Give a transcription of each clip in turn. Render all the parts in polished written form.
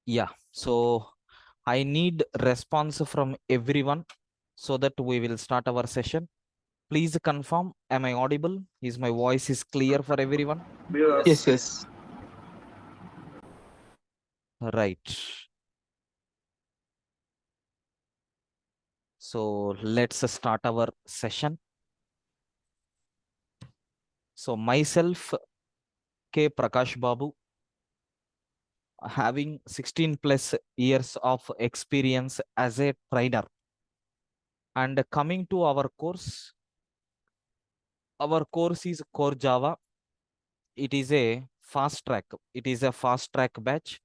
Yeah, so I need response from everyone so that we will start our session. Please confirm, am I audible? Is my voice is clear for everyone? Yes. Yes, yes. Right. So let's start our session. So myself, K. Prakash Babu, having 16 plus years of experience as a trainer. And coming to our course is Core Java. It is a fast track. It is a fast track batch.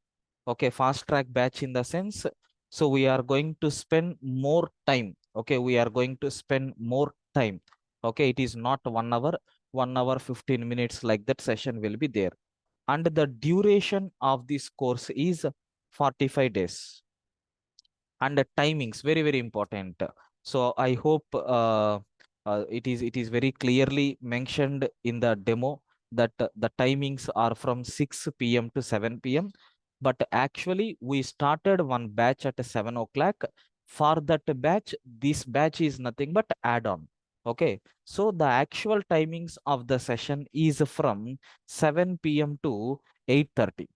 Okay, fast track batch in the sense. So we are going to spend more time. Okay, we are going to spend more time. Okay, it is not 1 hour, 1 hour, 15 minutes like that session will be there. And the duration of this course is 45 days. And the timings, very, very important. So I hope it is very clearly mentioned in the demo that the timings are from 6 p.m. to 7 p.m. But actually, we started one batch at 7 o'clock. For that batch, this batch is nothing but add-on. Okay, so the actual timings of the session is from 7 p.m. to 8:30.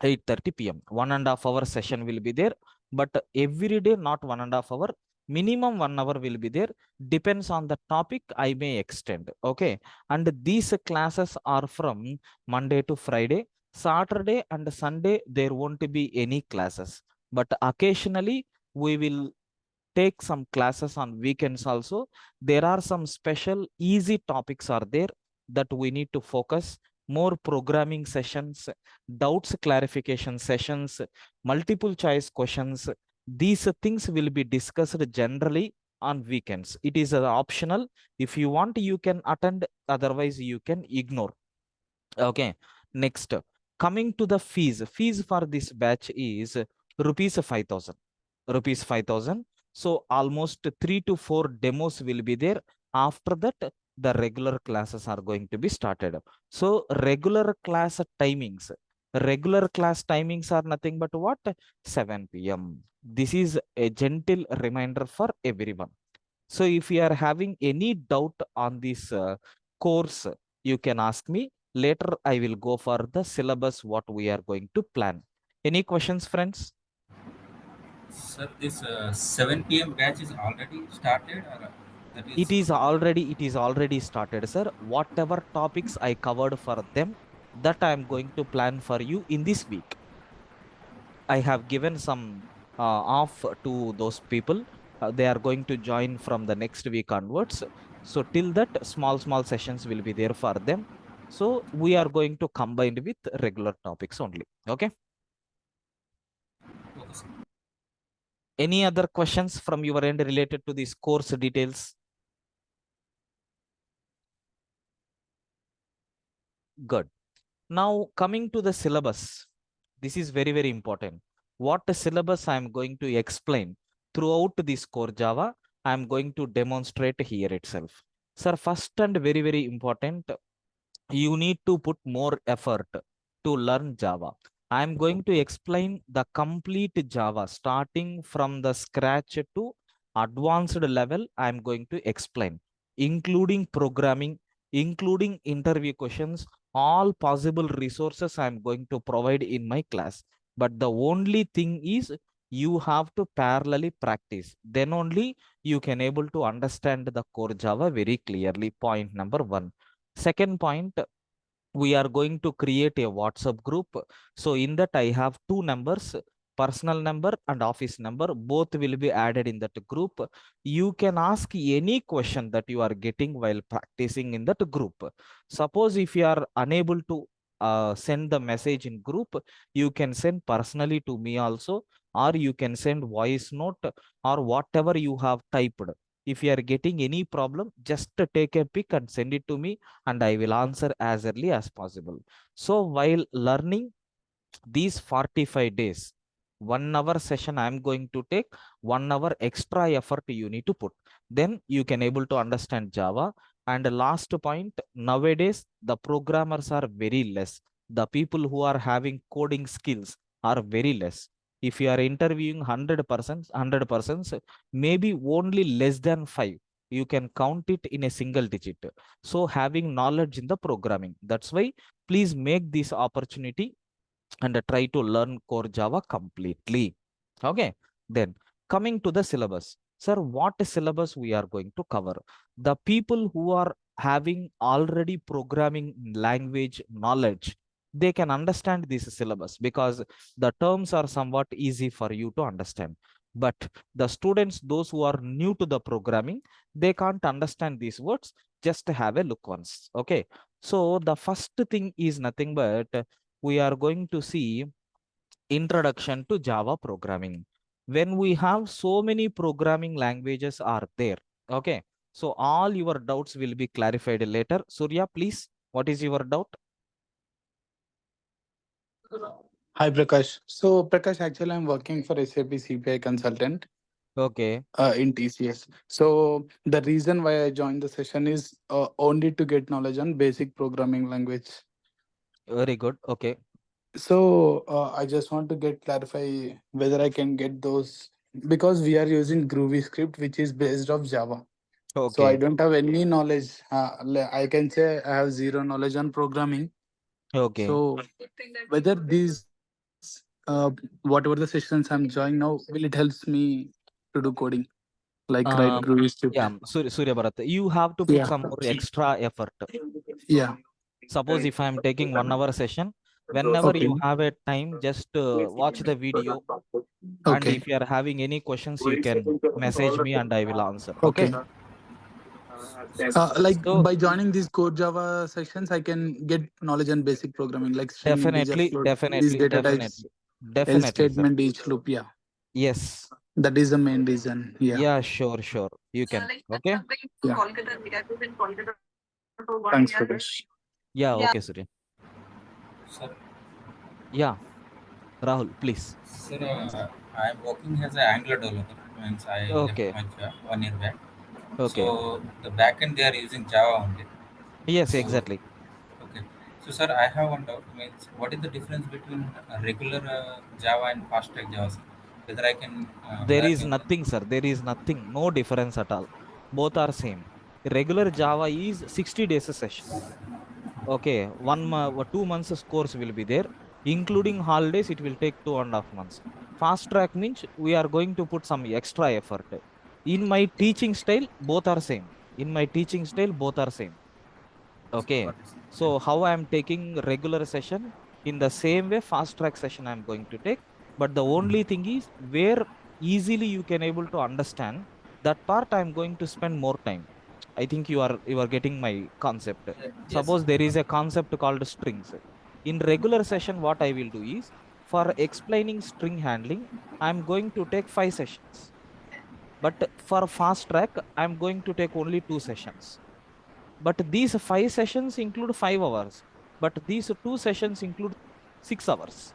8:30 p.m. 1.5 hour session will be there, but every day not 1.5 hour. Minimum 1 hour will be there. Depends on the topic, I may extend. Okay, and these classes are from Monday to Friday. Saturday and Sunday there won't be any classes, but occasionally we will take some classes on weekends also. There are some special easy topics are there that we need to focus. More programming sessions, doubts clarification sessions, multiple choice questions. These things will be discussed generally on weekends. It is optional. If you want, you can attend. Otherwise, you can ignore. Okay. Next, coming to the fees. Fees for this batch is rupees 5,000. Rupees 5,000. So almost 3 to 4 demos will be there. After that, the regular classes are going to be started. So regular class timings. Regular class timings are nothing but what? 7 p.m. This is a gentle reminder for everyone. So if you are having any doubt on this course, you can ask me. Later, I will go for the syllabus, what we are going to plan. Any questions, friends? Sir, this 7 p.m. batch is already started, or that is It is already started, sir. Whatever topics I covered for them, that I am going to plan for you in this week. I have given some off to those people. They are going to join from the next week onwards. So till that, small sessions will be there for them. So we are going to combine with regular topics only. Okay. okay, sir. Any other questions from your end related to these course details? Good. Now coming to the syllabus. This is very, very important. What syllabus I am going to explain throughout this core Java, I am going to demonstrate here itself. Sir, first and very, very important, you need to put more effort to learn Java. I am going to explain the complete Java, starting from the scratch to advanced level. I am going to explain, including programming, including interview questions, all possible resources I am going to provide in my class. But the only thing is you have to parallelly practice. Then only you can able to understand the core Java very clearly. Point number one. Second point, we are going to create a WhatsApp group. So in that I have two numbers, personal number and office number. Both will be added in that group. You can ask any question that you are getting while practicing in that group. Suppose if you are unable to send the message in group, you can send personally to me also, or you can send voice note or whatever you have typed. If you are getting any problem, just take a pic and send it to me and I will answer as early as possible. So while learning these 45 days, 1 hour session I am going to take, 1 hour extra effort you need to put. Then you can able to understand Java. And the last point, nowadays the programmers are very less. The people who are having coding skills are very less. If you are interviewing 100%, maybe only less than 5. You can count it in a single digit. So having knowledge in the programming. That's why please make this opportunity and try to learn core Java completely. Okay. Then coming to the syllabus. Sir, what syllabus we are going to cover? The people who are having already programming language knowledge, they can understand this syllabus because the terms are somewhat easy for you to understand. But the students, those who are new to the programming, they can't understand these words. Just have a look once. Okay. So the first thing is nothing but we are going to see introduction to Java programming. When we have so many programming languages are there, okay, so all your doubts will be clarified later. Surya, please, what is your doubt? Hi, Prakash. So, Prakash, actually, I'm working for SAP CPI consultant Okay, in TCS. So, the reason why I joined the session is only to get knowledge on basic programming language. very good. Okay, So, I just want to get clarify whether I can get those because we are using Groovy script, which is based off Java. So, I okay, don't have any knowledge. I can say I have zero knowledge on programming. okay. So, whether these whatever the sessions I'm joining now, will it helps me to do coding, like write Um, Groovy script? yeah, Surya Bharat, you have to put Yeah, some more extra effort. yeah. Suppose if I'm taking 1 hour session, whenever Okay, you have a time, just watch the video. And okay, if you are having any questions, you can message me and I will answer. Okay. okay. Like So by joining these core Java sections, I can get knowledge on basic programming, like string, integer, definitely, float, these definitely, data types, definitely, else definitely, sir. statement, each loop. Yeah, Yes. that is the main reason. Yeah, Yeah, sure, sure. You can. Okay. yeah. Thanks, Prakash. Yeah, okay, Surya. Sir, Yeah, Rahul, please. sir, I'm working as an Angular developer. Means I left Okay, my job 1 year back. okay. So the backend they are using Java only. Yes, So exactly. okay. So sir, I have one doubt. Means what is the difference between regular Java and fast track Java? Sir? Whether I can There learn is new one? nothing, sir. There is nothing. No difference at all. Both are same. Regular Java is 60 days a session. Okay, 2 months course will be there, including holidays. It will take 2.5 months. Fast track means we are going to put some extra effort. In my teaching style, both are same. In my teaching style, both are same. Okay, Got it, sir. so how I am taking regular session in the same way, fast track session I am going to take. But the only thing is where easily you can able to understand that part, I am going to spend more time. I think you are getting my concept. Yes, sir. Suppose there is a concept called strings. In regular session, what I will do is for explaining string handling, I'm going to take 5 sessions. But for fast track, I'm going to take only 2 sessions. But these 5 sessions include 5 hours. But these 2 sessions include 6 hours.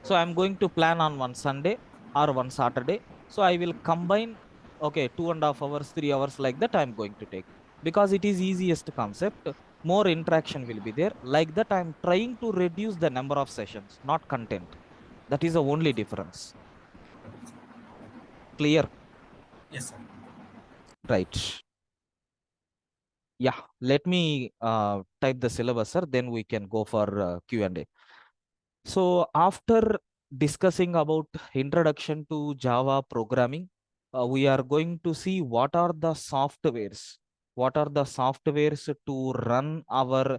So I'm going to plan on one Sunday or one Saturday. So I will combine, okay, 2.5 hours, 3 hours like that I'm going to take because it is easiest concept. More interaction will be there. Like that, I'm trying to reduce the number of sessions, not content. That is the only difference. Clear? Yes, sir. Right. Yeah. Let me type the syllabus, sir. Then we can go for Q&A. So after discussing about introduction to Java programming, we are going to see what are the softwares to run our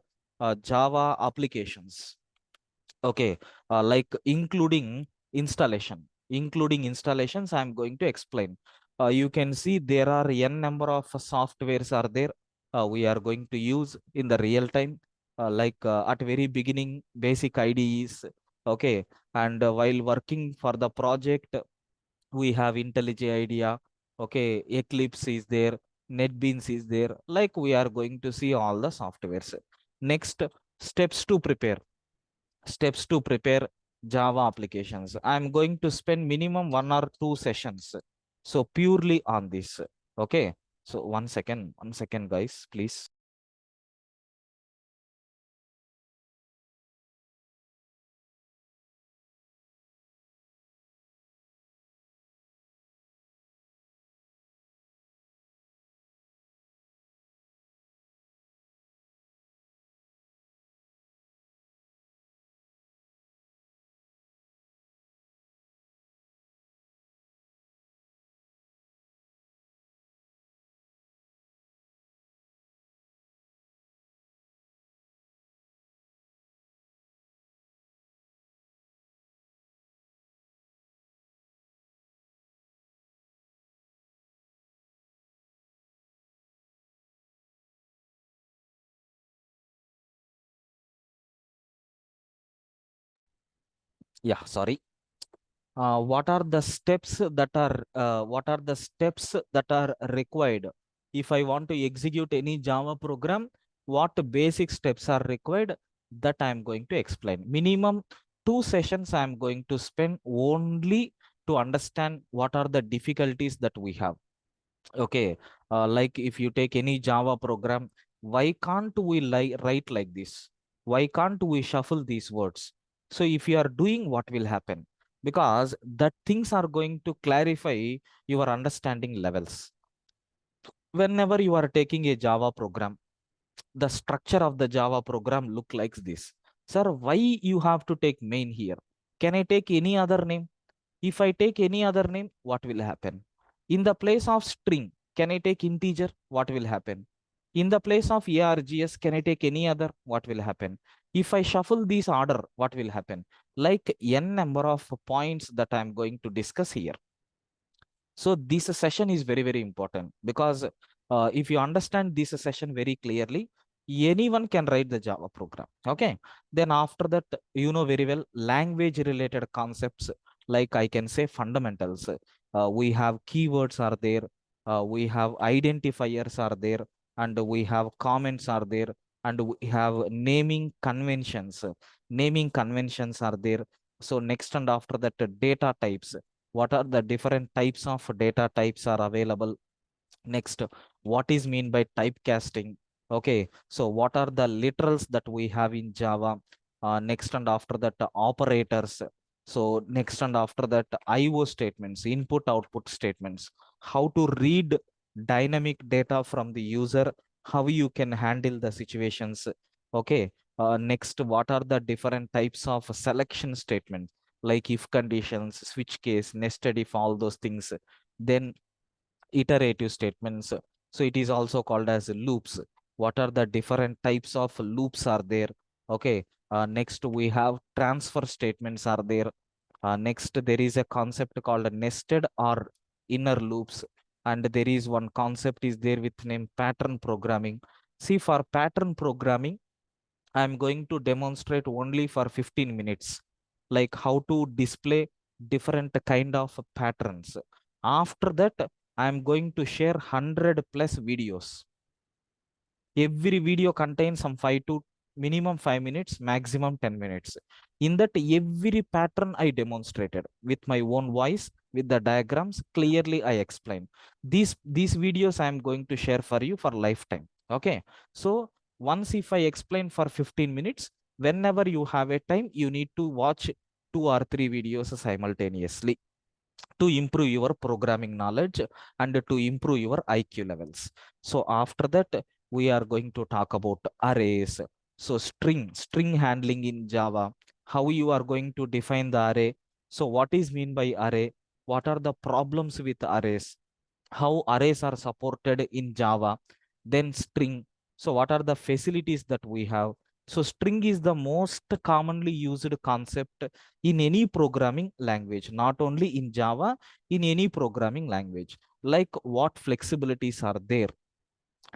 Java applications. Okay, like including installations, I'm going to explain. You can see there are n number of softwares are there. We are going to use in the real time, like at very beginning, basic IDEs. Okay, and while working for the project, we have IntelliJ IDEA. Okay, Eclipse is there, NetBeans is there. Like we are going to see all the softwares. Next, steps to prepare steps to prepare Java applications. I'm going to spend minimum 1 or 2 sessions. So purely on this. Okay. So one second, guys, please. Yeah, sorry. What are the steps that are required if I want to execute any Java program? What basic steps are required? That I am going to explain. Minimum 2 sessions I am going to spend only to understand what are the difficulties that we have. Okay, like if you take any Java program, why can't we write like this? Why can't we shuffle these words? So if you are doing, what will happen? Because that things are going to clarify your understanding levels. Whenever you are taking a Java program, the structure of the Java program look like this. Sir, why you have to take main here? Can I take any other name? If I take any other name, what will happen? In the place of string, can I take integer? What will happen? In the place of args, can I take any other? What will happen? If I shuffle this order, what will happen? Like n number of points that I'm going to discuss here. So this session is very, very important because if you understand this session very clearly, anyone can write the Java program. Okay. Then after that, you know very well language related concepts, like I can say fundamentals. We have keywords are there. We have identifiers are there, and we have comments are there, and we have naming conventions. Naming conventions are there. So next and after that, data types, what are the different types of data types are available. Next, what is mean by typecasting? Okay, so what are the literals that we have in Java? Next and after that, operators. So next and after that, IO statements, input output statements. How to read dynamic data from the user, how you can handle the situations. Okay, next, what are the different types of selection statements, like if conditions, switch case, nested if, all those things. Then iterative statements. So it is also called as loops. What are the different types of loops are there? Okay. Next, we have transfer statements are there. Next, there is a concept called nested or inner loops. And there is one concept is there with name pattern programming. See, for pattern programming, I'm going to demonstrate only for 15 minutes, like how to display different kind of patterns. After that, I'm going to share 100 plus videos. Every video contains some 5 to minimum 5 minutes, maximum 10 minutes. In that, every pattern I demonstrated with my own voice, with the diagrams, clearly I explained. These videos I am going to share for you for lifetime. Okay. So once if I explain for 15 minutes, whenever you have a time, you need to watch 2 or 3 videos simultaneously to improve your programming knowledge and to improve your IQ levels. So after that, we are going to talk about arrays. So string handling in Java, how you are going to define the array. So what is mean by array? What are the problems with arrays? How arrays are supported in Java, then string. So what are the facilities that we have? So string is the most commonly used concept in any programming language, not only in Java, in any programming language. Like what flexibilities are there?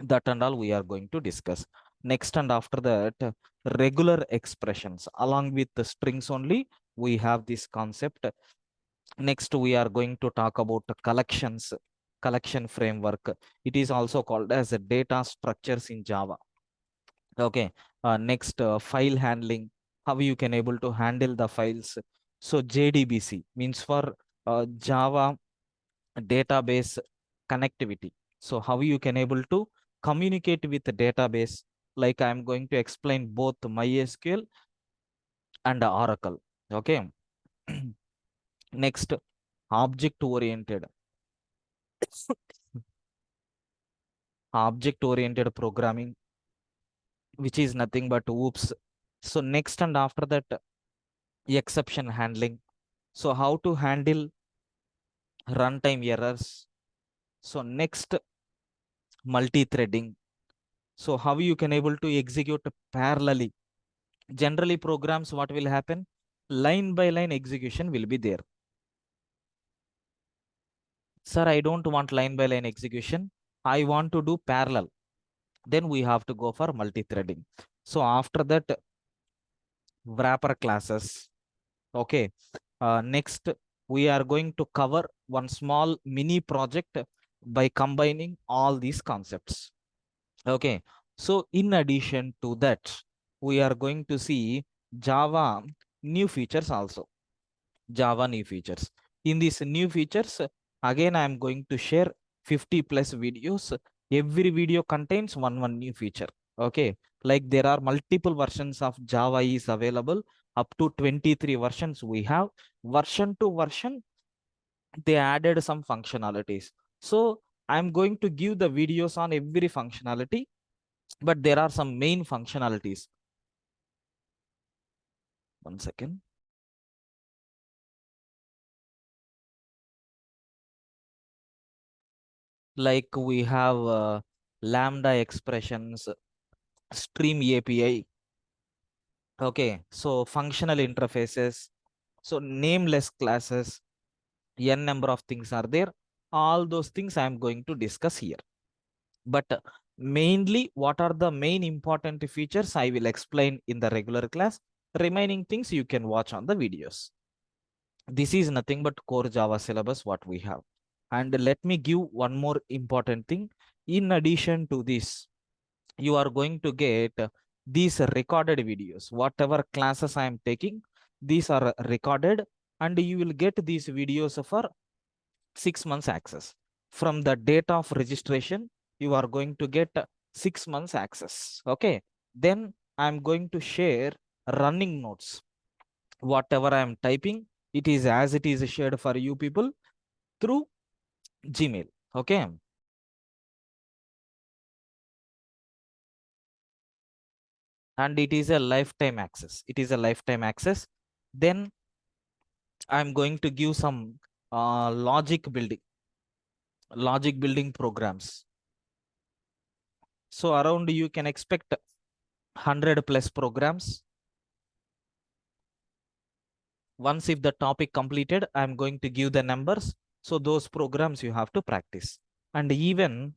That and all we are going to discuss. Next and after that, regular expressions. Along with the strings only, we have this concept. Next, we are going to talk about collections, collection framework. It is also called as a data structures in Java. Okay. Next, file handling, how you can able to handle the files. So JDBC means for Java database connectivity. So how you can able to communicate with the database. Like I'm going to explain both MySQL and Oracle. Okay. Next, object oriented. Object oriented programming, which is nothing but oops. So next and after that, exception handling. So how to handle runtime errors. So next, multi-threading. So how you can able to execute parallelly. Generally programs, what will happen? Line by line execution will be there. Sir, I don't want line by line execution. I want to do parallel. Then we have to go for multi-threading. So after that, wrapper classes. Okay. Next, we are going to cover one small mini project by combining all these concepts. Okay. So in addition to that, we are going to see Java new features also. Java new features. In these new features, again, I am going to share 50 plus videos. Every video contains one new feature. Okay. Like there are multiple versions of Java is available. Up to 23 versions we have. Version to version, they added some functionalities. So I'm going to give the videos on every functionality, but there are some main functionalities. One second. Like we have Lambda expressions, Stream API. Okay, so functional interfaces, so nameless classes, n number of things are there. All those things I am going to discuss here. But mainly, what are the main important features I will explain in the regular class. Remaining things you can watch on the videos. This is nothing but core Java syllabus what we have. And let me give one more important thing. In addition to this, you are going to get these recorded videos. Whatever classes I am taking, these are recorded, and you will get these videos for 6 months access. From the date of registration, you are going to get 6 months access. Okay. Then I'm going to share running notes. Whatever I am typing, it is as it is shared for you people through Gmail. Okay. And it is a lifetime access. It is a lifetime access. Then I'm going to give some logic building programs. So around you can expect 100 plus programs. Once if the topic completed, I'm going to give the numbers. So those programs you have to practice. And even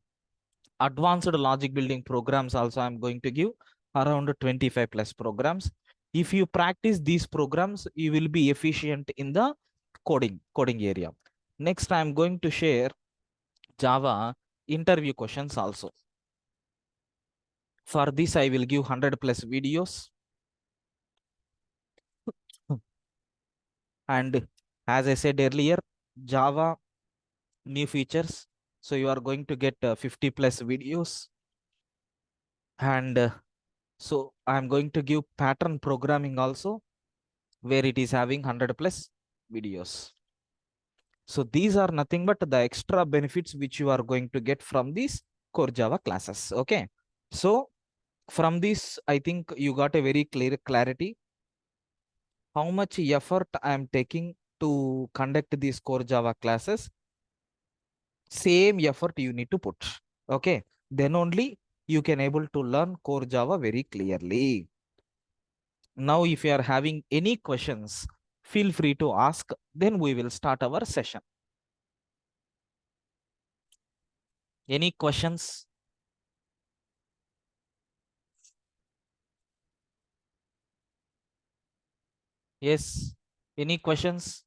advanced logic building programs also I'm going to give around 25 plus programs. If you practice these programs, you will be efficient in the coding area. Next, I'm going to share Java interview questions also. For this, I will give 100 plus videos. And as I said earlier, Java new features. So you are going to get 50 plus videos. And so I'm going to give pattern programming also, where it is having 100 plus videos. So these are nothing but the extra benefits which you are going to get from these core Java classes. Okay. So from this, I think you got a very clear clarity how much effort I am taking to conduct these core Java classes. Same effort you need to put. Okay. Then only you can able to learn core Java very clearly. Now, if you are having any questions, feel free to ask. Then we will start our session. Any questions? Yes. Any questions?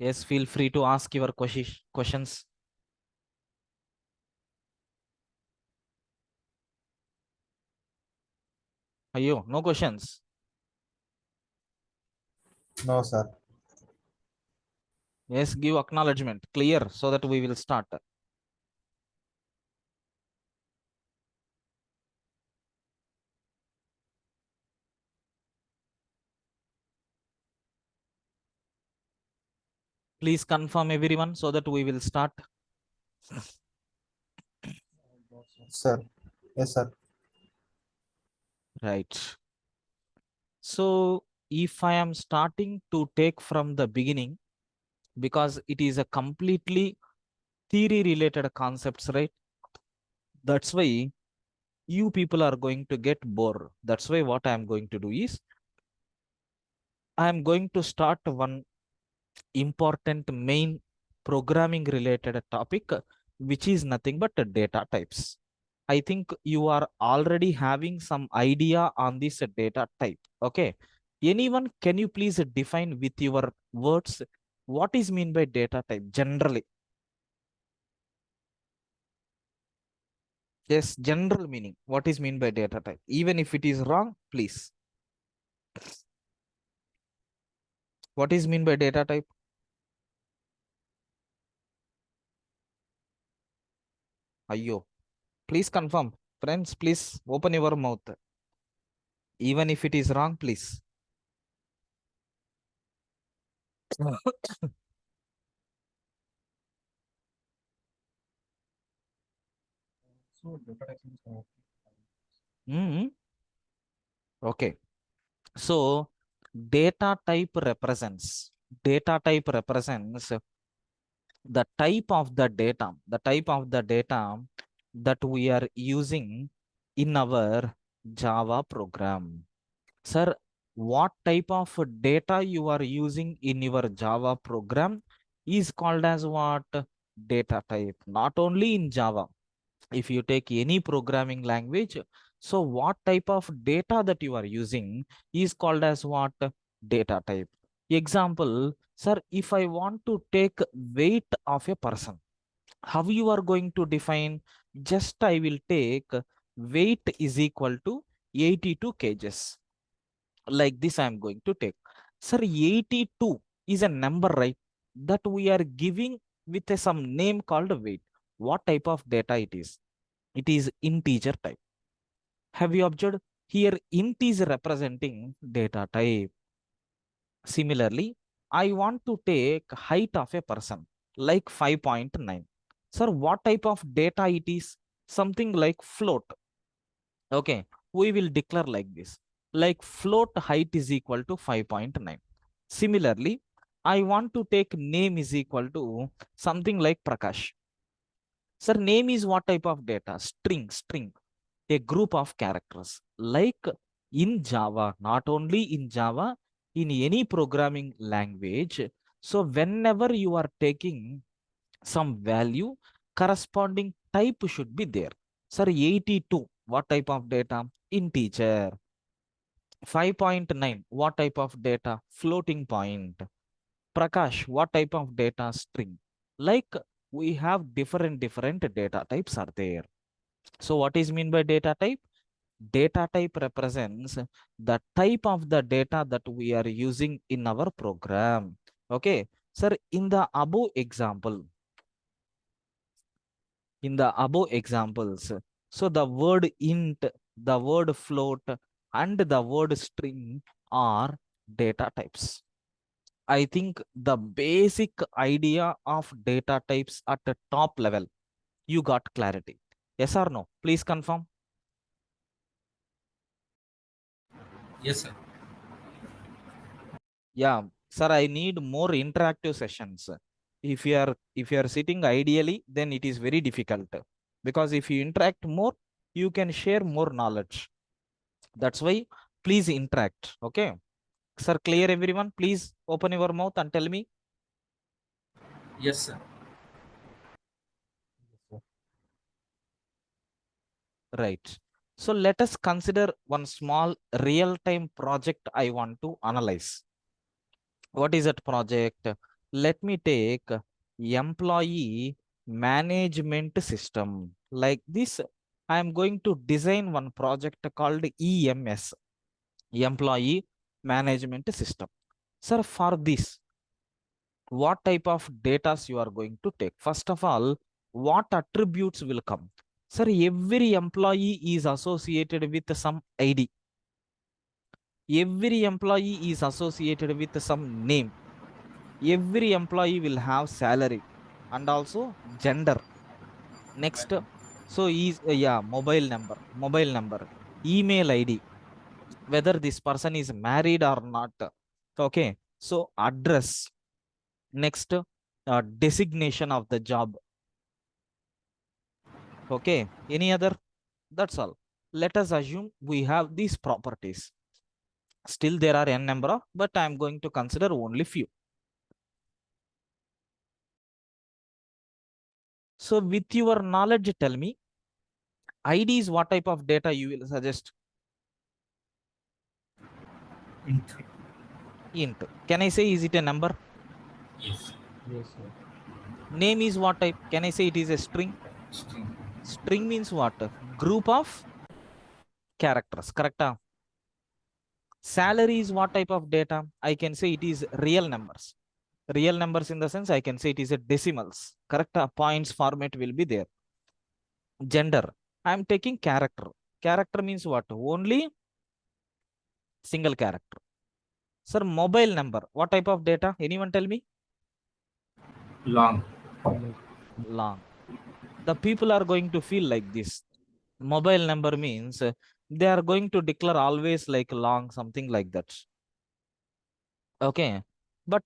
Yes, feel free to ask your questions. Ayo, no questions. No, sir. Yes, give acknowledgement. Clear so that we will start. Please confirm everyone so that we will start. Sir. Yes, sir. Right. So if I am starting to take from the beginning, because it is a completely theory related concepts, right? That's why you people are going to get bored. That's why what I am going to do is I am going to start one important main programming related topic, which is nothing but data types. I think you are already having some idea on this data type. Okay. Anyone, can you please define with your words what is mean by data type generally? Yes, general meaning. What is mean by data type? Even if it is wrong, please. What is mean by data type? Ayyo. Please confirm. Friends, please open your mouth. Even if it is wrong, please. So data type is Hmm. Okay. So data type represents the type of the data that we are using in our Java program. Sir, what type of data you are using in your Java program is called as what? Data type. Not only in Java, if you take any programming language, so what type of data that you are using is called as what? Data type. Example, sir, if I want to take weight of a person, how you are going to define? Just I will take weight is equal to 82 kgs. Like this I am going to take. Sir, 82 is a number, right? That we are giving with some name called weight. What type of data it is? It is integer type. Have you observed? Here int is representing data type. Similarly, I want to take height of a person like 5.9. Sir, what type of data it is? Something like float. Okay, we will declare like this. Like float height is equal to 5.9. Similarly, I want to take name is equal to something like Prakash. Sir, name is what type of data? String, a group of characters. Like in Java, not only in Java, in any programming language. So whenever you are taking some value, corresponding type should be there. Sir, 82, what type of data? Integer. 5.9, what type of data? Floating point. Prakash, what type of data? String. Like we have different data types are there. So what is mean by data type? Data type represents the type of the data that we are using in our program. Okay. Sir, in the above examples, so the word int, the word float, and the word string are data types. I think the basic idea of data types at the top level, you got clarity. Yes or no? Please confirm. yes, sir. Yeah, sir, I need more interactive sessions. If you are sitting ideally, then it is very difficult. Because if you interact more, you can share more knowledge. That's why please interact. Okay. Sir, clear everyone? Please open your mouth and tell me. Yes, sir. Right. So let us consider one small real-time project I want to analyze. What is that project? Let me take employee management system. Like this, I am going to design one project called EMS, employee management system. Sir, for this, what type of data you are going to take? First of all, what attributes will come? Sir, every employee is associated with some ID. Every employee is associated with some name. Every employee will have salary and also gender. Next, Mobile so is yeah, mobile number, email ID, whether this person is married or not. Okay, so address. Next, designation of the job. Okay, any other? That's all. Let us assume we have these properties. Still, there are n number of, but I am going to consider only few. So, with your knowledge, tell me, ID is what type of data you will suggest? Int. Int. Can I say is it a number? Yes. Yes, sir. Name is what type? Can I say it is a string? String. String means what? Group of characters, correct? Salary is what type of data? I can say it is real numbers. Real numbers in the sense I can say it is a decimals, correct? Points format will be there. Gender, I am taking character. Character means what? Only single character. Sir, mobile number, what type of data? Anyone tell me? Long. Long. The people are going to feel like this. Mobile number means they are going to declare always like long, something like that. Okay. But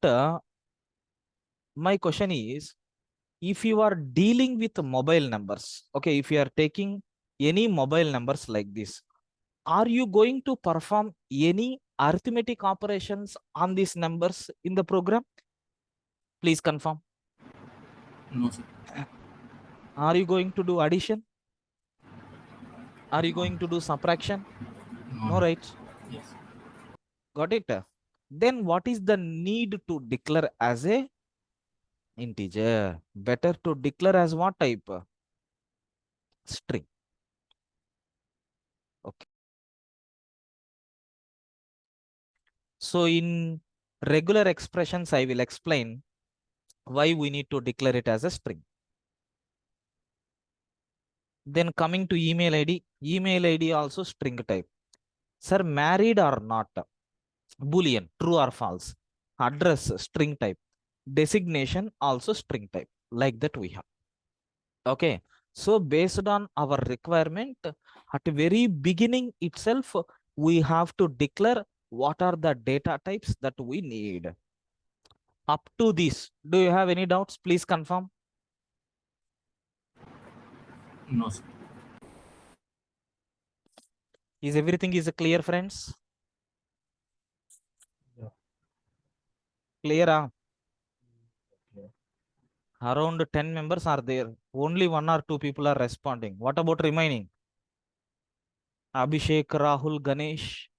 my question is, if you are dealing with mobile numbers, okay, if you are taking any mobile numbers like this, are you going to perform any arithmetic operations on these numbers in the program? Please confirm. No, sir. Are you going to do addition? Are you going to do subtraction? No. No, right? Yes. Got it? Then what is the need to declare as a integer? Better to declare as what type? String. Okay. So in regular expressions, I will explain why we need to declare it as a string. Then coming to email ID also string type. Sir, married or not? Boolean, true or false. Address, string type. Designation, also string type. Like that we have. Okay. So based on our requirement, at the very beginning itself, we have to declare what are the data types that we need. Up to this, do you have any doubts? Please confirm. No, sir. Is everything is clear, friends? Yeah. Clear? Yeah. Around 10 members are there. Only 1 or 2 people are responding. What about remaining? Abhishek, Rahul, Ganesh,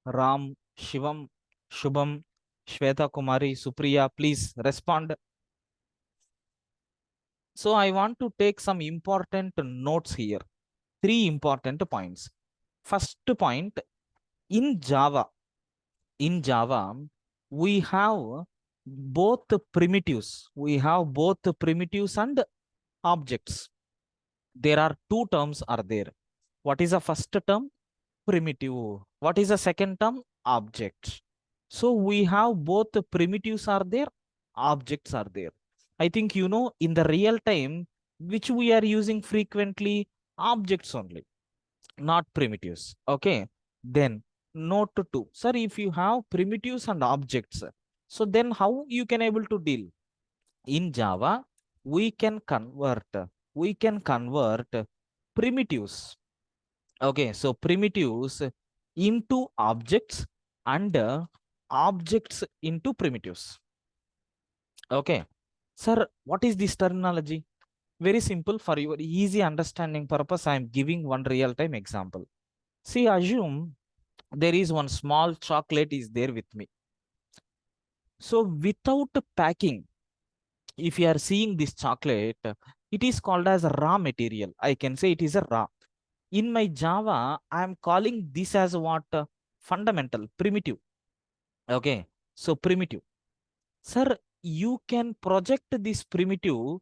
Ram, Shivam, Shubham, Shweta Kumari, Supriya, please respond. So I want to take some important notes here. 3 important points. First point, in Java, we have both primitives. We have both primitives and objects. There are 2 terms are there. What is the first term? Primitive. What is the second term? Object. So we have both the primitives are there, objects are there. I think you know in the real time, which we are using frequently, objects only, not primitives. Okay. Then note 2. Sir, if you have primitives and objects, so then how you can able to deal? In Java, we can convert primitives. Okay, so primitives into objects and objects into primitives. Okay, sir, what is this terminology? Very simple, for your easy understanding purpose, I am giving one real-time example. See, assume there is one small chocolate is there with me. So without packing, if you are seeing this chocolate, it is called as a raw material. I can say it is a raw. In my Java, I am calling this as what? Fundamental, primitive. Okay, so primitive. Sir, you can project this primitive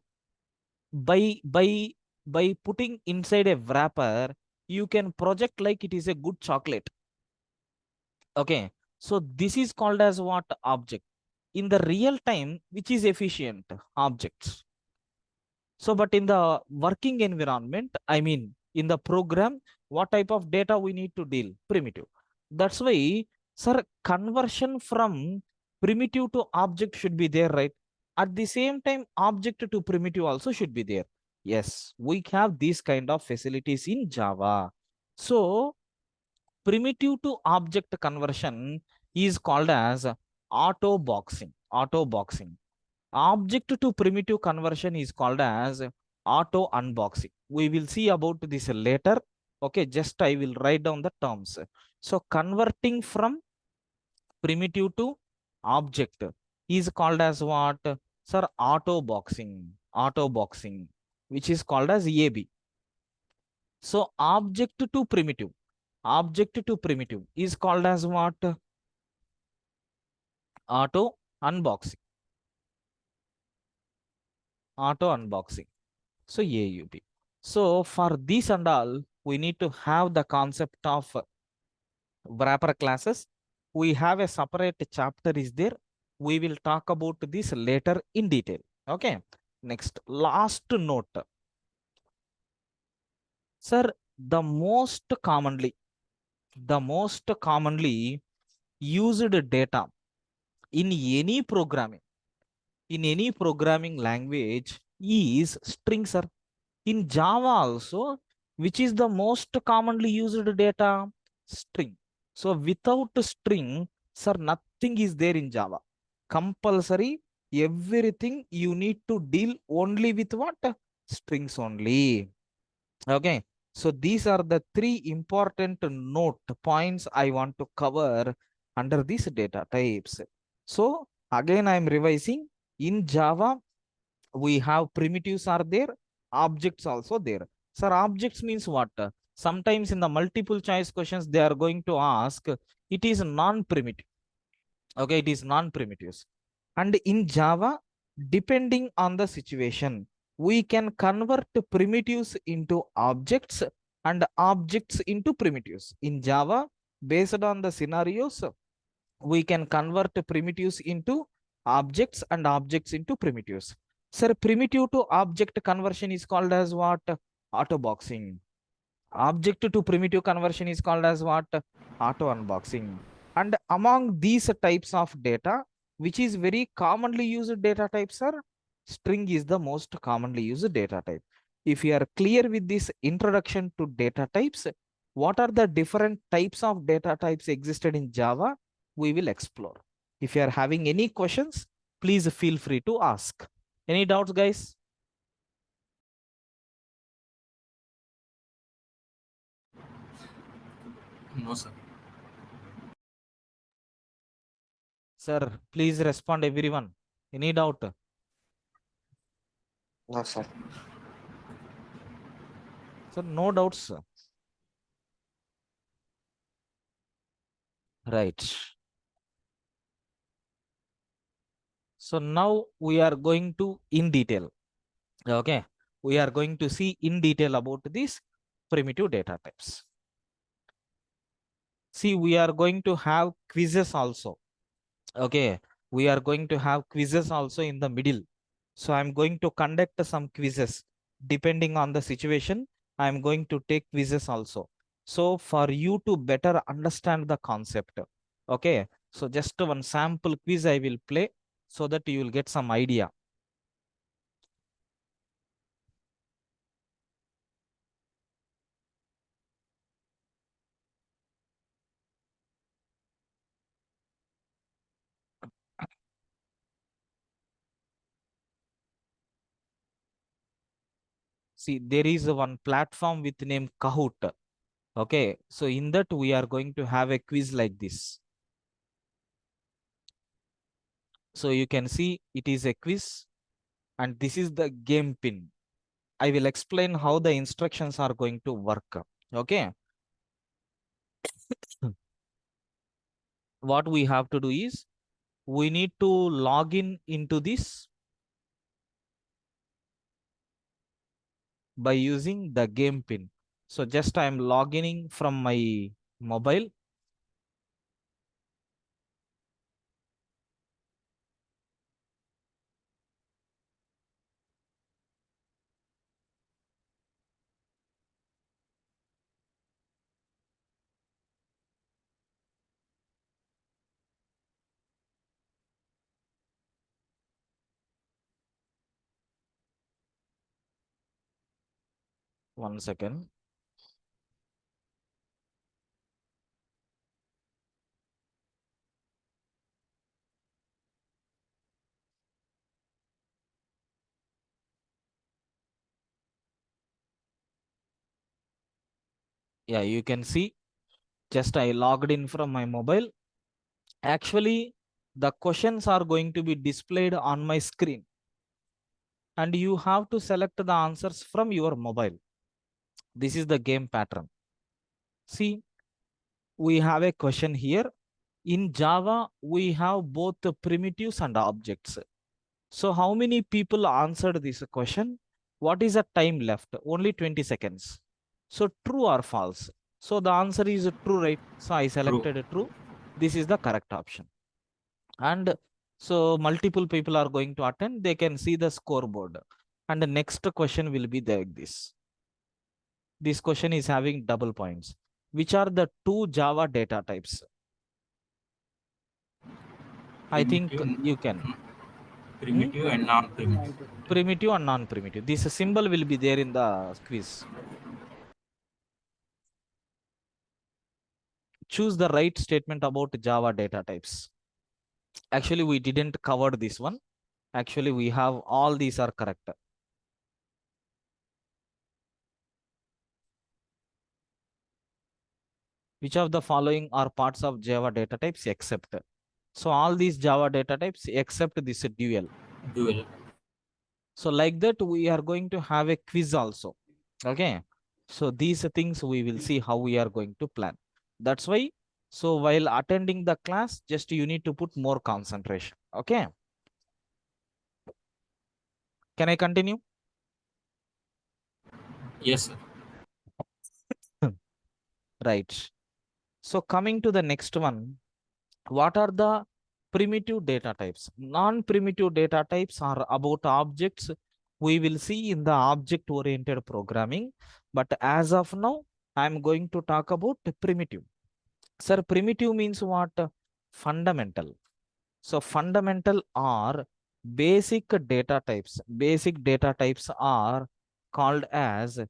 by by by putting inside a wrapper. You can project like it is a good chocolate. Okay, so this is called as what? Object. In the real time, which is efficient? Objects. So, but in the working environment, I mean, in the program, what type of data we need to deal? Primitive. That's why, sir, conversion from primitive to object should be there, right? At the same time, object to primitive also should be there. Yes, we have these kind of facilities in Java. So, primitive to object conversion is called as auto boxing. Auto boxing. Object to primitive conversion is called as auto unboxing. We will see about this later. Okay, just I will write down the terms. So converting from primitive to object is called as what? Sir, auto boxing, which is called as AB. So object to primitive is called as what? Auto unboxing, auto unboxing. So AUB. So for this and all, we need to have the concept of wrapper classes. We have a separate chapter is there. We will talk about this later in detail. Okay. Next, last note. Sir, the most commonly used data in any programming, language is string, sir. In Java also, which is the most commonly used data? String. So without string, sir, nothing is there in Java. Compulsory, everything you need to deal only with what? Strings only. Okay. So these are the three important note points I want to cover under these data types. So again, I am revising. In Java, we have primitives are there, objects also there. Sir, objects means what? Sometimes in the multiple choice questions, they are going to ask, it is non-primitive. Okay, it is non-primitives. And in Java, depending on the situation, we can convert primitives into objects and objects into primitives. In Java, based on the scenarios, we can convert primitives into objects and objects into primitives. Sir, primitive to object conversion is called as what? Auto boxing. Object to primitive conversion is called as what? Auto unboxing. And among these types of data, which is very commonly used data types are string is the most commonly used data type. If you are clear with this introduction to data types, what are the different types of data types existed in Java? We will explore. If you are having any questions, please feel free to ask. Any doubts, guys? No, sir. Sir, please respond everyone. Any doubt? No, sir. Sir, no doubts, sir. Right. So now we are going to in detail. Okay. We are going to see in detail about these primitive data types. See, we are going to have quizzes also. Okay. We are going to have quizzes also in the middle. So I'm going to conduct some quizzes. Depending on the situation, I'm going to take quizzes also. So for you to better understand the concept. Okay. So just one sample quiz I will play so that you will get some idea. See, there is one platform with name Kahoot. Okay, so in that we are going to have a quiz like this. So you can see it is a quiz and this is the game pin. I will explain how the instructions are going to work. Okay. What we have to do is we need to log in into this by using the game pin. So just I am logging in from my mobile. One second. Yeah, you can see just I logged in from my mobile. Actually, the questions are going to be displayed on my screen and you have to select the answers from your mobile. This is the game pattern. See, we have a question here. In Java, we have both the primitives and objects. So how many people answered this question? What is the time left? Only 20 seconds. So true or false? So the answer is true, right? So I True. selected true. This is the correct option. And so multiple people are going to attend. They can see the scoreboard. And the next question will be like this. This question is having double points. Which are the two Java data types? I think Primitive, you can. primitive and non-primitive. Primitive and non-primitive. This symbol will be there in the quiz. Choose the right statement about Java data types. Actually, we didn't cover this one. Actually, we have all these are correct. Which of the following are parts of Java data types except? So all these Java data types except this dual. Dual. So like that, we are going to have a quiz also. Okay. So these things we will see how we are going to plan. That's why. So while attending the class, just you need to put more concentration. Okay. Can I continue? Yes, sir. Right. So coming to the next one, what are the primitive data types? Non-primitive data types are about objects we will see in the object-oriented programming. But as of now, I'm going to talk about primitive. Sir, primitive means what? Fundamental. So fundamental are basic data types. Basic data types are called as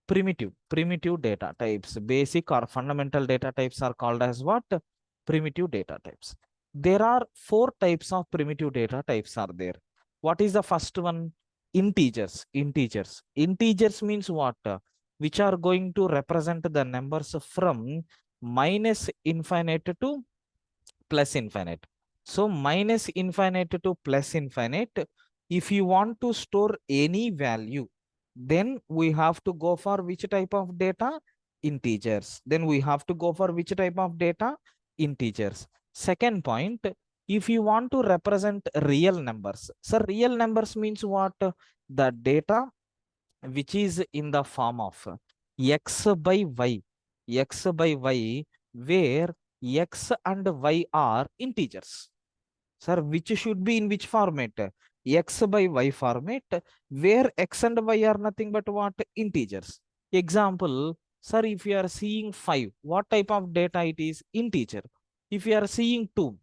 primitive. Primitive data types. Basic or fundamental data types are called as what? Primitive data types. There are four types of primitive data types are there. What is the first one? Integers. Integers. Integers means what? Which are going to represent the numbers from minus infinite to plus infinite. So minus infinite to plus infinite, if you want to store any value, then we have to go for which type of data? Integers. Then we have to go for which type of data? Integers. Second point, if you want to represent real numbers. So real numbers means what? The data which is in the form of x by y, x by y, where x and y are integers. Sir, which should be in which format? X by y format, where x and y are nothing but what? Integers. Example, sir, if you are seeing 5, what type of data it is? Integer. If you are seeing 2,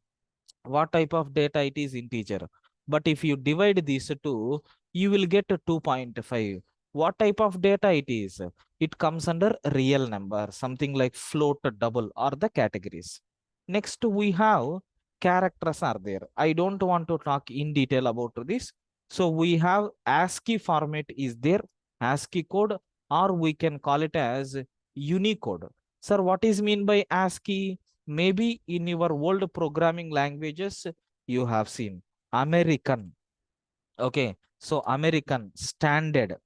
what type of data it is? Integer. But if you divide these two, you will get a 2.5. What type of data it is? It comes under real number, something like float, double, or the categories. Next, we have characters are there. I don't want to talk in detail about this. So we have ASCII format is there, ASCII code, or we can call it as Unicode. Sir, what is mean by ASCII? Maybe in your old programming languages, you have seen American. Okay, so American standard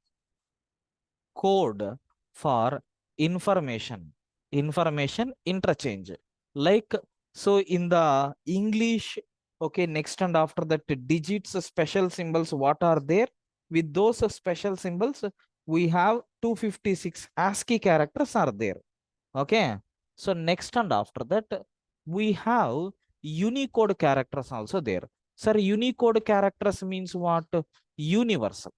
code for information interchange. Like, so in the English, okay, next and after that digits, special symbols, what are there? With those special symbols, we have 256 ASCII characters are there. Okay. So next and after that, we have Unicode characters also there. Sir, Unicode characters means what? Universal.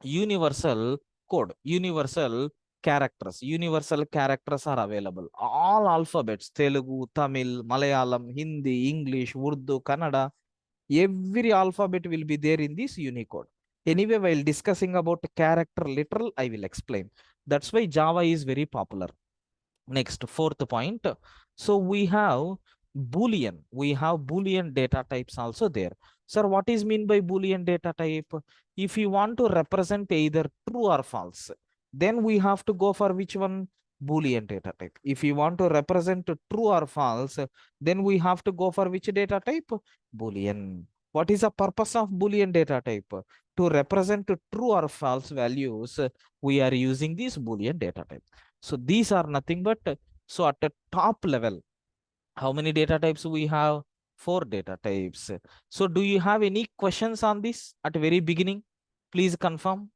Universal code. Universal characters are available. All alphabets, Telugu, Tamil, Malayalam, Hindi, English, Urdu, Kannada, every alphabet will be there in this Unicode. Anyway, while discussing about character literal, I will explain. That's why Java is very popular. Next, fourth point. So we have Boolean. We have Boolean data types also there. Sir, what is mean by Boolean data type? If you want to represent either true or false, then we have to go for which one? Boolean data type. If you want to represent true or false, then we have to go for which data type? Boolean. What is the purpose of Boolean data type? To represent true or false values, we are using this Boolean data type. So these are nothing but, so at the top level, how many data types we have? 4 data types. So do you have any questions on this at the very beginning? Please confirm.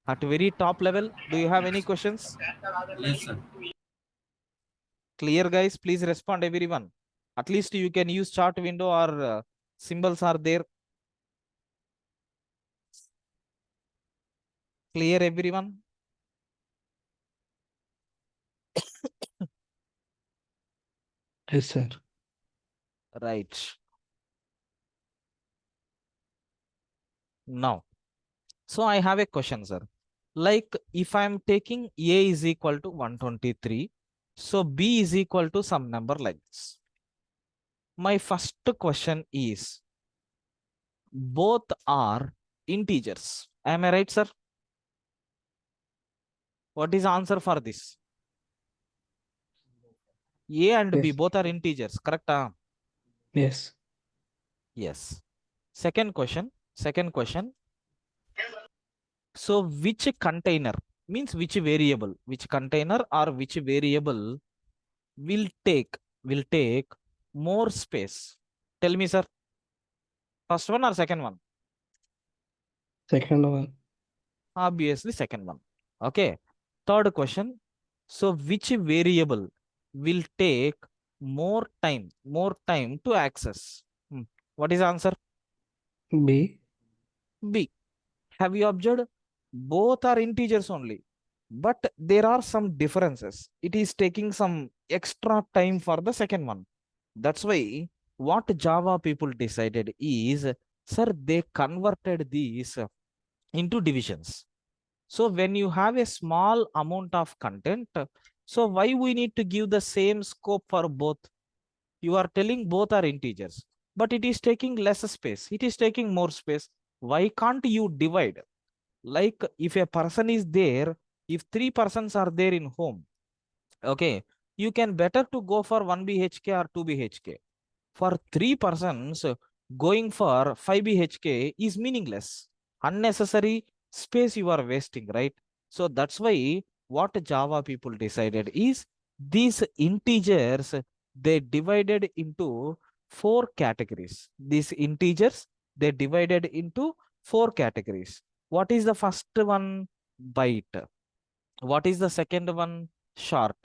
At very top level, do you have any questions? Yes, sir. Clear, guys? Please respond, everyone. At least you can use chart window or symbols are there. Clear, everyone? Yes, sir. Right. Now, so I have a question, sir. Like if I'm taking A is equal to 123, so B is equal to some number like this. My first question is, both are integers. Am I right, sir? What is the answer for this? A and B Yes. both are integers, correct? Yes. Yes. Second question. So which container means which variable, which container or which variable will take more space? Tell me, sir. First one or second one? Second one. Obviously, second one. Okay. Third question. So which variable will take more time to access? What is the answer? B. B. Have you observed? Both are integers only, but there are some differences. It is taking some extra time for the second one. That's why what Java people decided is, sir, they converted these into divisions. So when you have a small amount of content, so why we need to give the same scope for both? You are telling both are integers, but it is taking less space. It is taking more space. Why can't you divide? Like if a person is there, if 3 persons are there in home, okay, you can better to go for 1 BHK or 2 BHK. For 3 persons, going for 5 BHK is meaningless. Unnecessary space you are wasting, right? So that's why what Java people decided is, these integers, they divided into 4 categories. These integers, they divided into 4 categories. What is the first one? Byte. What is the second one? Short.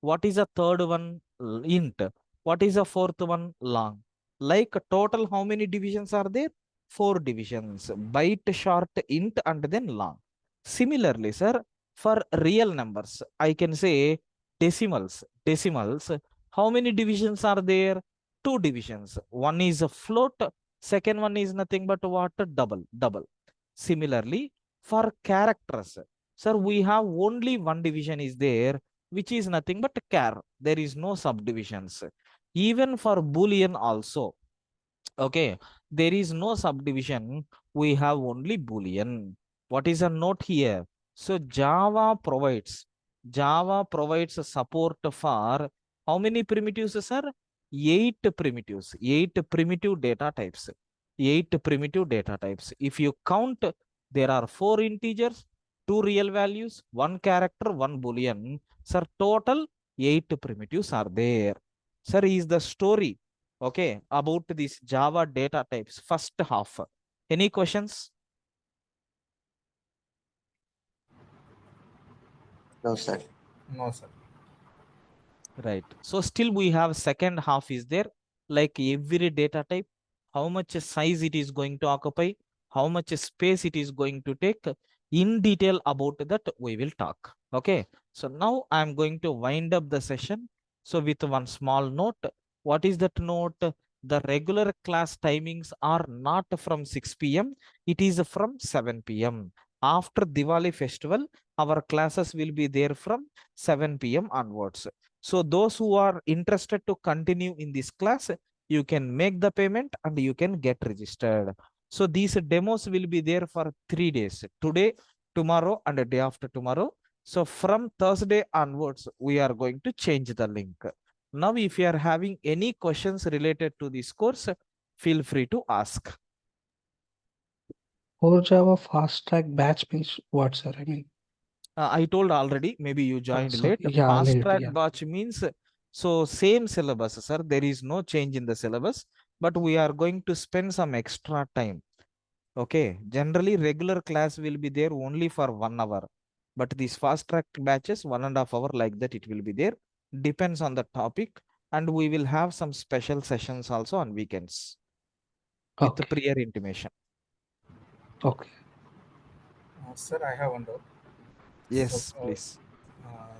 What is the third one? Int. What is the fourth one? Long. Like total, how many divisions are there? 4 divisions. Byte, short, int, and then long. Similarly, sir, for real numbers, I can say decimals. Decimals. How many divisions are there? 2 divisions. One is a float. Second one is nothing but what? Double. Similarly, for characters, sir, we have only one division is there, which is nothing but char. There is no subdivisions. Even for Boolean also, okay, there is no subdivision. We have only Boolean. What is a note here? So Java provides a support for how many primitives, sir? 8 primitives, 8 primitive data types. 8 primitive data types. If you count, there are 4 integers, 2 real values, 1 character, 1 Boolean. Sir, total 8 primitives are there. Sir, is the story, okay, about this Java data types first half. Any questions? No, sir. No, sir. Right. So still we have second half is there, like every data type, how much size it is going to occupy, how much space it is going to take. In detail about that we will talk. Okay. So now I'm going to wind up the session. So with one small note, what is that note? The regular class timings are not from 6 p.m. It is from 7 p.m. After Diwali festival, our classes will be there from 7 p.m. onwards. So those who are interested to continue in this class, you can make the payment and you can get registered. So these demos will be there for 3 days, today, tomorrow, and a day after tomorrow. So from Thursday onwards, we are going to change the link. Now, if you are having any questions related to this course, feel free to ask. Core Java fast track batch means what, sir? I mean, I told already, maybe you joined sorry. late. Yeah, Fast late. track Yeah. batch means, so same syllabus, sir. There is no change in the syllabus, but we are going to spend some extra time. Okay. Generally, regular class will be there only for 1 hour, but these fast track batches, 1.5 hours like that, it will be there. Depends on the topic, and we will have some special sessions also on weekends with the Okay. prior intimation. Okay. Sir, I have one doubt. So, Yes, please.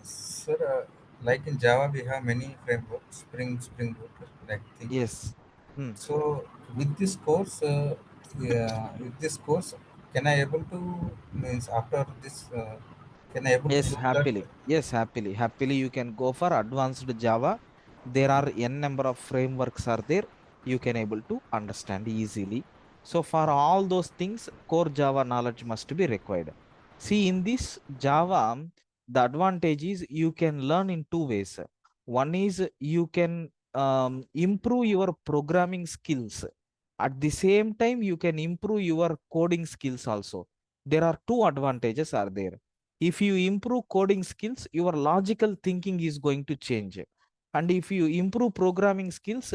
sir, like in Java, we have many frameworks, Spring Boot, like thing. Yes. Hmm. So, with this course, can I able to means after this, can I able to Yes, do that? happily. Yes, happily. Happily, you can go for advanced Java. There are n number of frameworks are there. You can able to understand easily. So for all those things, core Java knowledge must be required. See, in this Java, the advantage is you can learn in two ways. One is you can improve your programming skills. At the same time, you can improve your coding skills also. There are two advantages are there. If you improve coding skills, your logical thinking is going to change. And if you improve programming skills,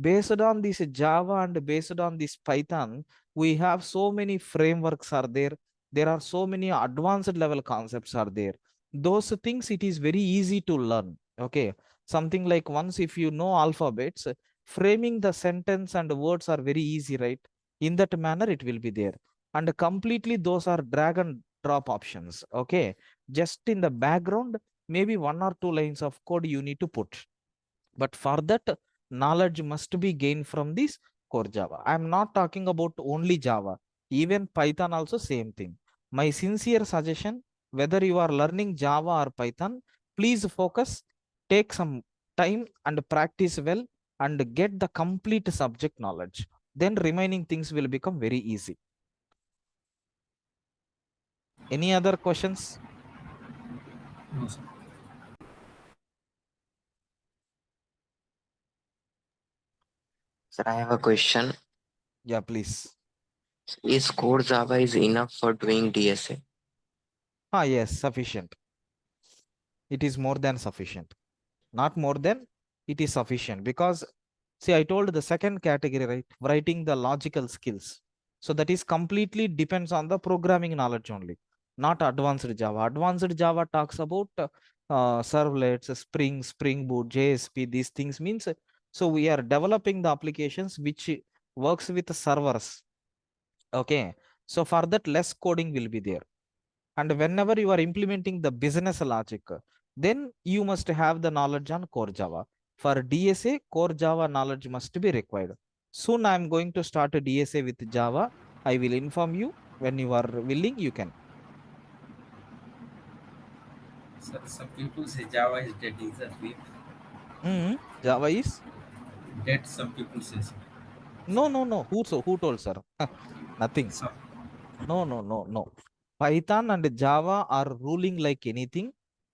based on this Java and based on this Python, we have so many frameworks are there. There are so many advanced level concepts are there. Those things, it is very easy to learn. Okay. Something like once if you know alphabets, framing the sentence and words are very easy, right? In that manner, it will be there. And completely those are drag and drop options. Okay. Just in the background, maybe 1 or 2 lines of code you need to put. But for that, knowledge must be gained from this core Java. I'm not talking about only Java, even Python also same thing. My sincere suggestion, whether you are learning Java or Python, please focus, take some time and practice well and get the complete subject knowledge. Then remaining things will become very easy. Any other questions? No, sir. Sir, I have a question. Yeah, please. Is core Java is enough for doing DSA? Yes, sufficient. It is more than sufficient. Not more than, it is sufficient. Because, see, I told the second category, right? Writing the logical skills. So that is completely depends on the programming knowledge only, not advanced Java. Advanced Java talks about servlets, Spring Boot, JSP, these things means, so we are developing the applications which works with the servers. Okay. So for that, less coding will be there. And whenever you are implementing the business logic, then you must have the knowledge on core Java. For DSA, core Java knowledge must be required. Soon I am going to start a DSA with Java. I will inform you. When you are willing, you can. Sir, some people say Java is dead. Is that we Java is? dead? Some people say so. No. Who told, sir? Nothing. So, No. Python and Java are ruling like anything.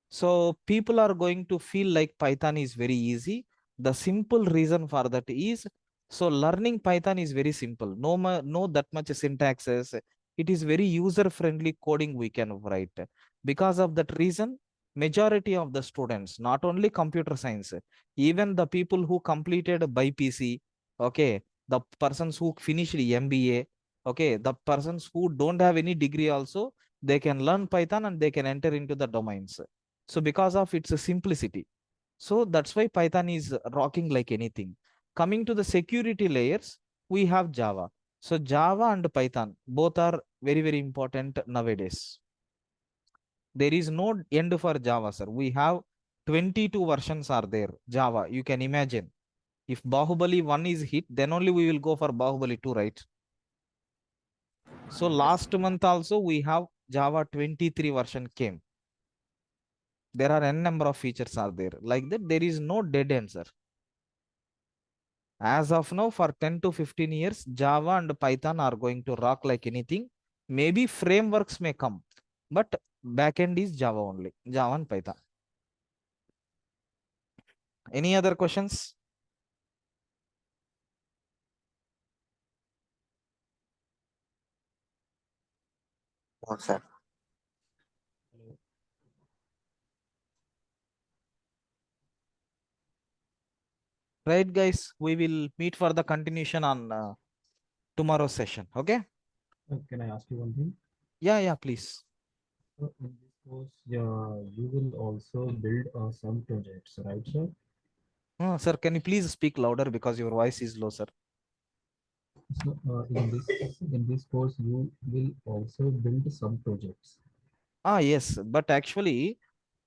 So people are going to feel like Python is very easy. The simple reason for that is, so learning Python is very simple. No that much syntaxes. It is very user friendly coding we can write. Because of that reason, majority of the students, not only computer science, even the people who completed BPC, okay, the persons who finished MBA, okay, the persons who don't have any degree also, they can learn Python and they can enter into the domains. So because of its simplicity. So that's why Python is rocking like anything. Coming to the security layers, we have Java. So Java and Python, both are very, very important nowadays. There is no end for Java, sir. We have 22 versions are there. Java, you can imagine. If Bahubali 1 is hit, then only we will go for Bahubali 2, right? So last month also we have Java 23 version came. There are n number of features are there. Like that, there is no dead answer. As of now, for 10 to 15 years, Java and Python are going to rock like anything. Maybe frameworks may come, but Backend is Java only, Java and Python. Any other questions? No, sir. Right, guys, we will meet for the continuation on tomorrow's session. Okay? Can I ask you one thing? Yeah, please. So in this course, you will also build some projects, right, sir? Sir, can you please speak louder because your voice is low, sir? So in this course, you will also build some projects. Yes, but actually,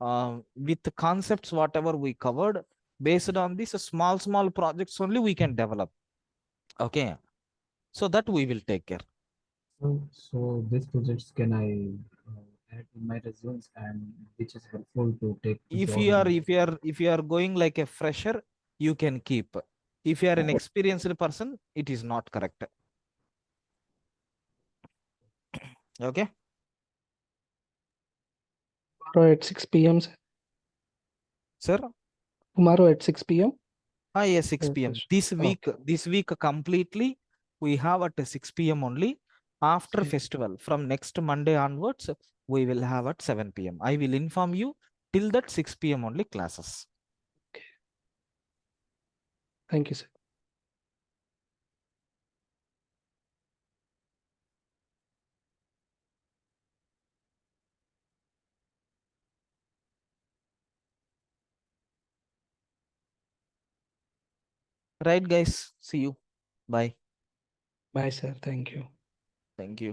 with the concepts, whatever we covered, based on these small projects only we can develop. Okay. So that we will take care. So these projects can I add in my resumes, and which is helpful to take If job you are, in. if you are going like a fresher, you can keep. If you are an experienced person, it is not correct. Okay. Tomorrow at 6 p.m. sir. Sir? Tomorrow at 6 p.m. Yes, 6 Yes, p.m. yes. This week completely, we have at 6 p.m. only. After Okay. festival, from next Monday onwards, we will have at 7 p.m. I will inform you till that 6 p.m. only classes. Thank you, sir. Right, guys. See you. Bye. Bye, sir. Thank you. Thank you.